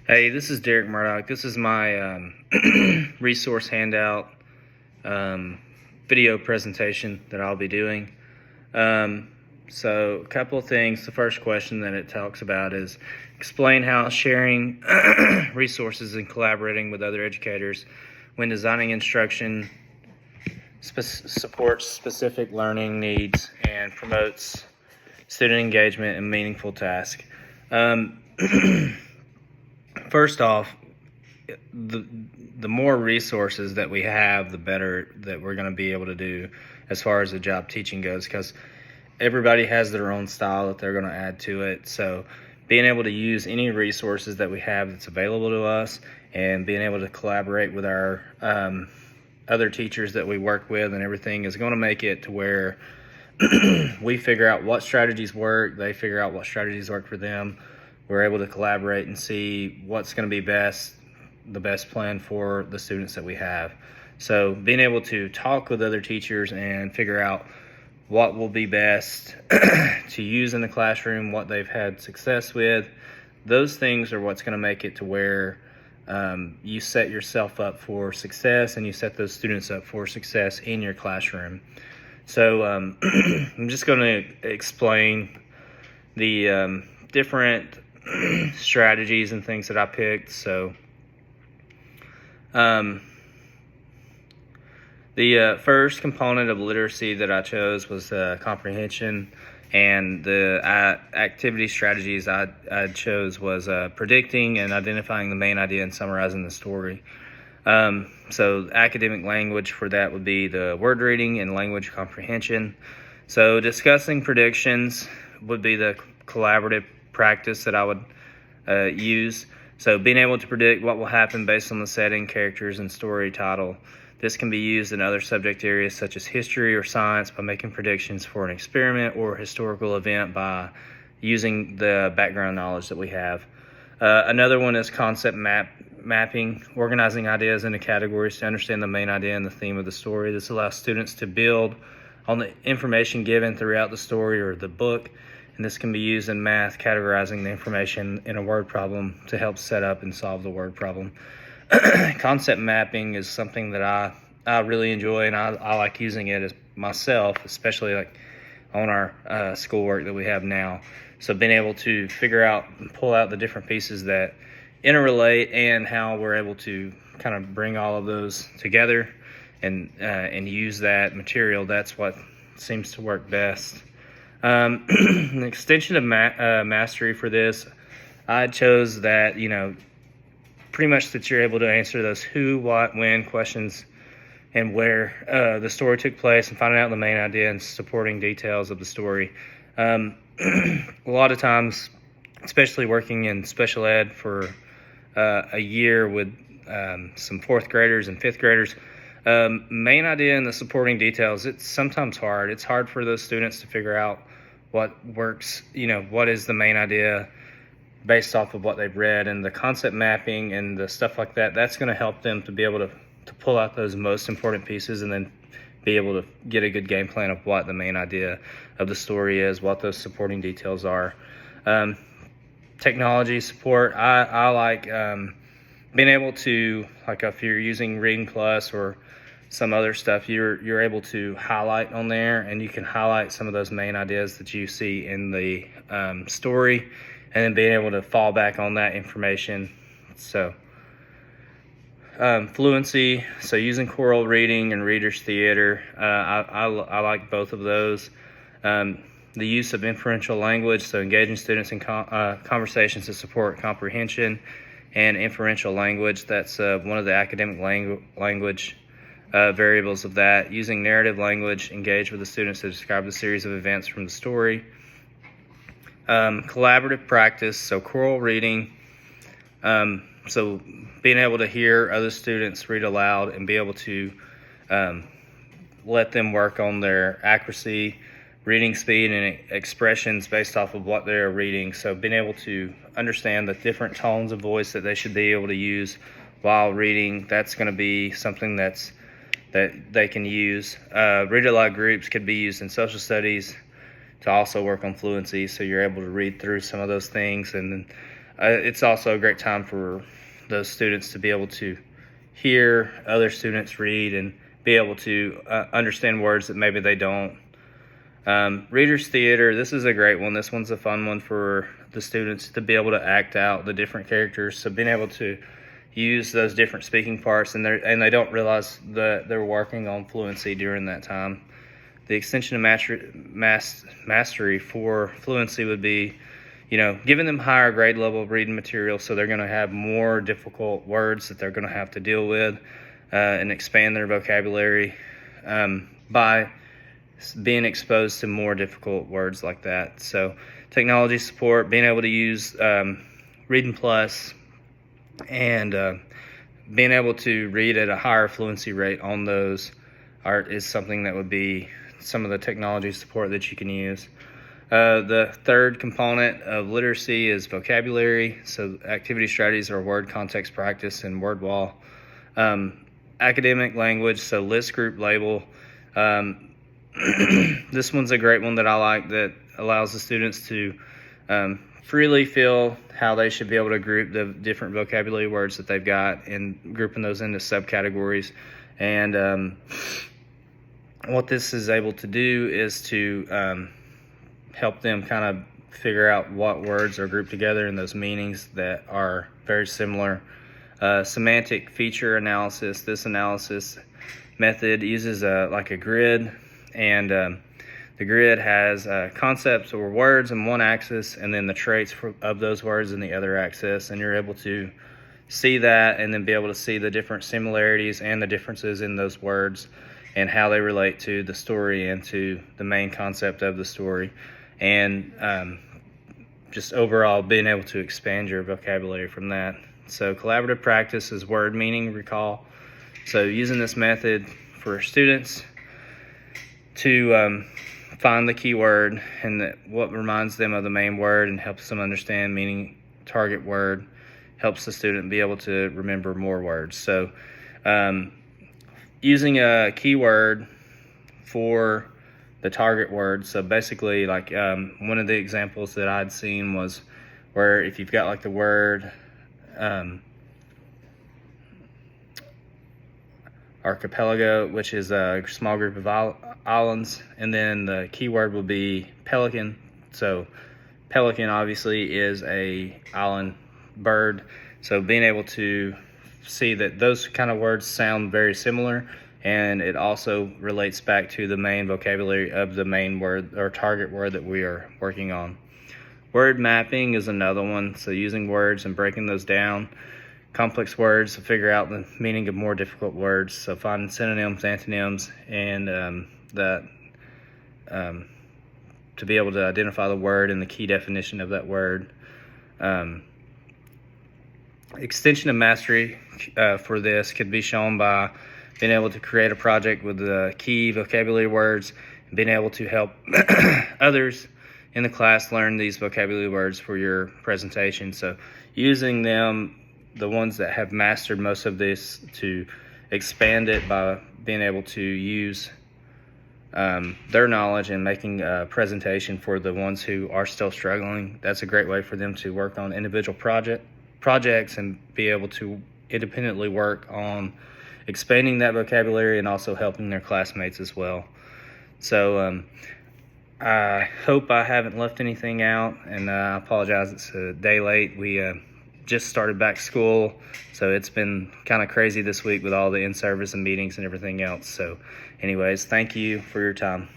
Hey, this is Derek Murdoch. This is my resource handout video presentation that I'll be doing. So a couple of things. The first question that it talks about is explain how sharing resources and collaborating with other educators when designing instruction supports specific learning needs and promotes student engagement and meaningful tasks. First off, the more resources that we have, the better that we're going to be able to do as far as the job teaching goes, because everybody has their own style that they're going to add to it. So being able to use any resources that we have that's available to us and being able to collaborate with our other teachers that we work with and everything is going to make it to where we figure out what strategies work, they figure out what strategies work for them. We're able to collaborate and see what's going to be the best plan for the students that we have. So being able to talk with other teachers and figure out what will be best to use in the classroom, what they've had success with, those things are what's going to make it to where you set yourself up for success and you set those students up for success in your classroom. So I'm just going to explain the different strategies and things that I picked. So the first component of literacy that I chose was comprehension, and the activity strategies I chose was predicting and identifying the main idea and summarizing the story. So academic language for that would be the word reading and language comprehension. So discussing predictions would be the collaborative practice that I would use. So being able to predict what will happen based on the setting, characters, and story title. This can be used in other subject areas such as history or science by making predictions for an experiment or historical event by using the background knowledge that we have. Another one is concept mapping, organizing ideas into categories to understand the main idea and the theme of the story. This allows students to build on the information given throughout the story or the book, and this can be used in math, categorizing the information in a word problem to help set up and solve the word problem. Concept mapping is something that I really enjoy, and I like using it as myself, especially like on our schoolwork that we have now. So being able to figure out and pull out the different pieces that interrelate and how we're able to kind of bring all of those together and use that material, that's what seems to work best. An extension of mastery for this, I chose that, pretty much that you're able to answer those who, what, when questions and where the story took place and finding out the main idea and supporting details of the story. A lot of times, especially working in special ed for a year with some fourth graders and fifth graders, main idea and the supporting details, it's sometimes hard. It's hard for those students to figure out what works, what is the main idea based off of what they've read, and the concept mapping and the stuff like that, that's going to help them to be able to pull out those most important pieces and then be able to get a good game plan of what the main idea of the story is, what those supporting details are. Technology support, I like being able to, like if you're using Reading Plus or some other stuff, you're able to highlight on there, and you can highlight some of those main ideas that you see in the story, and then being able to fall back on that information. So fluency, so using choral reading and reader's theater, I like both of those. The use of inferential language, so engaging students in conversations to support comprehension, and inferential language, that's one of the academic language variables of that. Using narrative language, engage with the students to describe the series of events from the story. Collaborative practice, so choral reading, so being able to hear other students read aloud and be able to let them work on their accuracy, reading speed, and expressions based off of what they're reading. So being able to understand the different tones of voice that they should be able to use while reading, that's going to be something that they can use. Read aloud groups could be used in social studies to also work on fluency, so you're able to read through some of those things. And It's also a great time for those students to be able to hear other students read and be able to understand words that maybe they don't. Reader's Theater, this is a great one. This one's a fun one for the students to be able to act out the different characters. So being able to use those different speaking parts, and they don't realize that they're working on fluency during that time. The extension of mastery for fluency would be, giving them higher grade level reading material, so they're going to have more difficult words that they're going to have to deal with and expand their vocabulary by being exposed to more difficult words like that. So technology support, being able to use Reading Plus, and being able to read at a higher fluency rate on those is something that would be some of the technology support that you can use. The third component of literacy is vocabulary. So activity strategies are word context practice and word wall. Academic language, so list, group, label. This one's a great one that I like, that allows the students to freely feel how they should be able to group the different vocabulary words that they've got and grouping those into subcategories. And what this is able to do is to help them kind of figure out what words are grouped together and those meanings that are very similar. Semantic feature analysis. This analysis method uses like a grid, and the grid has concepts or words in one axis, and then the traits of those words in the other axis, and you're able to see that and then be able to see the different similarities and the differences in those words and how they relate to the story and to the main concept of the story, and just overall being able to expand your vocabulary from that. So collaborative practice is word meaning recall. So using this method for students to find the key word and what reminds them of the main word and helps them understand meaning target word, helps the student be able to remember more words. So using a keyword for the target word. So basically, like one of the examples that I'd seen was where if you've got like the word archipelago, which is a small group of islands, and then the keyword will be pelican. So pelican obviously is a island bird. So being able to see that those kind of words sound very similar, and it also relates back to the main vocabulary of the main word or target word that we are working on. Word mapping is another one. So using words and breaking those down, complex words to figure out the meaning of more difficult words. So finding synonyms, antonyms, and to be able to identify the word and the key definition of that word. Extension of mastery for this could be shown by being able to create a project with the key vocabulary words, and being able to help others in the class learn these vocabulary words for your presentation. So using them, the ones that have mastered most of this, to expand it by being able to use their knowledge and making a presentation for the ones who are still struggling. That's a great way for them to work on individual projects and be able to independently work on expanding that vocabulary and also helping their classmates as well. So I hope I haven't left anything out, and I apologize it's a day late. We just started back school, so it's been kind of crazy this week with all the in-service and meetings and everything else. So anyways, thank you for your time.